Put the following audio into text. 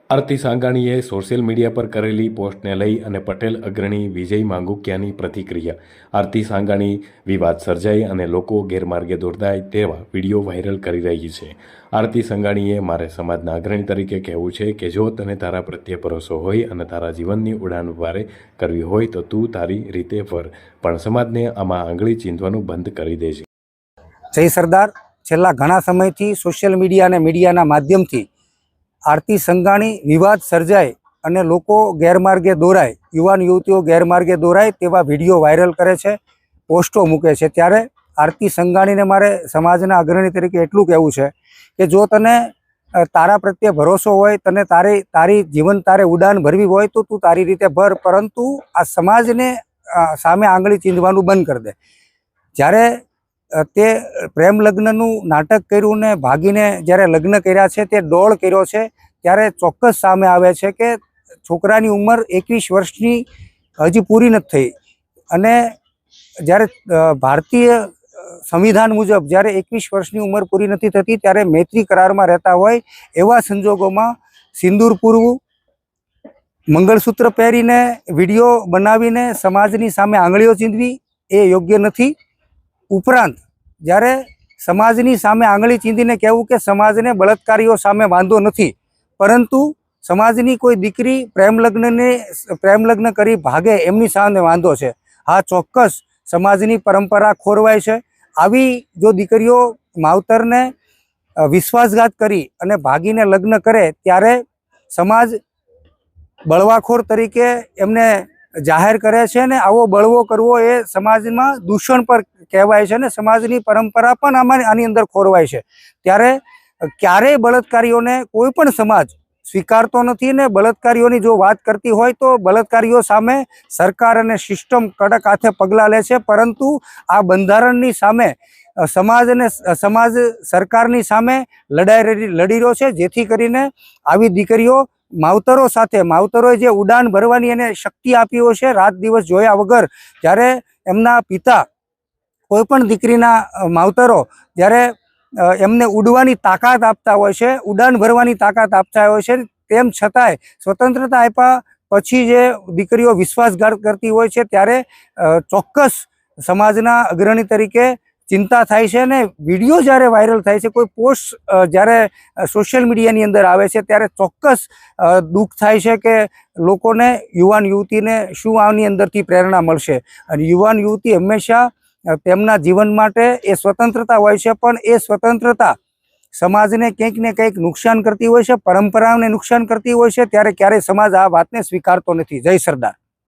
આરતી સાંગાણીએ social media પર કરેલી પોસ્ટને લઈ અને પટેલ અગ્રણી વિજય માંગુકિયાની પ્રતિક્રિયા। આરતી સાંગાણી વિવાદ સર્જાય અને લોકો ગેરમાર્ગે દોરડાય તેવા વિડીયો વાયરલ કરી રહી છે। આરતી સાંગાણીએ મારે સમાજના અગ્રણી તરીકે કહેવું છે કે જો તને તારા પ્રત્યે ભરોસો હોય અને તારા જીવનની ઉડાન વારે કરવી હોય તો તું તારી રીતે ભર, પણ સમાજને આમાં આંગળી ચીંધવાનું બંધ કરી દેજે। જય સરદાર। છેલ્લા ઘણા સમયથી સોશિયલ મીડિયા અને મીડિયાના માધ્યમથી આરતી સંઘાણી વિવાદ સર્જાય અને લોકો ગેરમાર્ગે દોરાય, યુવાન યુવતીઓ ગેરમાર્ગે દોરાય તેવા વિડીયો વાયરલ કરે છે, પોસ્ટો મૂકે છે। ત્યારે આરતી સંઘાણીને મારે સમાજના અગ્રણી તરીકે એટલું કહેવું છે કે જો તને તારા પ્રત્યે ભરોસો હોય, તને તારી જીવન તારે ઉડાન ભરવી હોય તો તું તારી રીતે ભર, પરંતુ આ સમાજને સામે આંગળી ચીંધવાનું બંધ કરી દે। જ્યારે તે પ્રેમ લગ્નનું નાટક કર્યું ને ભાગીને જ્યારે લગ્ન કર્યા છે, તે ડોળ કર્યો છે, ત્યારે ચોક્કસ સામે આવે છે કે છોકરાની ઉંમર 21 વર્ષની હજી પૂરી નથી થઈ। અને જ્યારે ભારતીય સંવિધાન મુજબ જ્યારે 21 વર્ષની ઉંમર પૂરી નથી થતી ત્યારે મૈત્રી કરારમાં રહેતા હોય એવા સંજોગોમાં સિંદૂર પૂરવું, મંગળસૂત્ર પહેરીને વિડીયો બનાવીને સમાજની સામે આંગળીઓ ચીંધવી એ યોગ્ય નથી। ઉપરાંત જ્યારે સમાજની સામે આંગળી ચીંધીને કહેવું કે સમાજને બળાત્કારીઓ સામે વાંધો નથી, પરંતુ સમાજની કોઈ દીકરી પ્રેમ લગ્ન કરી ભાગે એમની સામે વાંધો છે। હા, ચોક્કસ સમાજની પરંપરા ખોરવાય છે। આવી જો દીકરીઓ માવતરને વિશ્વાસઘાત કરી અને ભાગીને લગ્ન કરે ત્યારે સમાજ બળવાખોર તરીકે એમને જાહેર કરે છે ને આવો બળવો કરવો એ સમાજમાં દૂષણ પર કહેવાય છે ને સમાજની પરંપરા પણ આની અંદર ખોરવાય છે। ત્યારે ક્યારેય બળાત્કારીઓને કોઈ પણ સમાજ સ્વીકારતો નથી ને બળાત્કારીઓની જો વાત કરતી હોય તો બળાત્કારીઓ સામે સરકાર અને સિસ્ટમ કડક હાથે પગલાં લે છે, પરંતુ આ બંધારણની સામે સમાજ સરકારની સામે લડાઈ લડી રહ્યો છે, જેથી કરીને આવી દીકરીઓ માવતરોએ જે ઉડાન ભરવાની એને શક્તિ આપી હોય છે, રાત દિવસ જોયા વગર જ્યારે એમના પિતા કોઈ પણ દીકરીના માવતરો જ્યારે એમને ઉડવાની તાકાત આપતા હોય છે, ઉડાન ભરવાની તાકાત આપતા હોય છે, તેમ છતાંય સ્વતંત્રતા આપ્યા પછી જે દીકરીઓ વિશ્વાસઘાત કરતી હોય છે ત્યારે ચોક્કસ સમાજના અગ્રણી તરીકે ચિંતા થાય છે। અને વિડીયો જ્યારે વાયરલ થાય છે, કોઈ પોસ્ટ જ્યારે સોશિયલ મીડિયાની અંદર આવે છે ત્યારે ચોક્કસ દુઃખ થાય છે કે લોકોને, યુવાન યુવતીને શું આની અંદરથી પ્રેરણા મળશે। અને યુવાન યુવતી હંમેશા તેમના જીવન માટે એ સ્વતંત્રતા હોય છે, પણ એ સ્વતંત્રતા સમાજને કંઈક ને કંઈક નુકસાન કરતી હોય છે, પરંપરાઓને નુકસાન કરતી હોય છે, ત્યારે ક્યારેય સમાજ આ વાતને સ્વીકારતો નથી। જય સરદાર।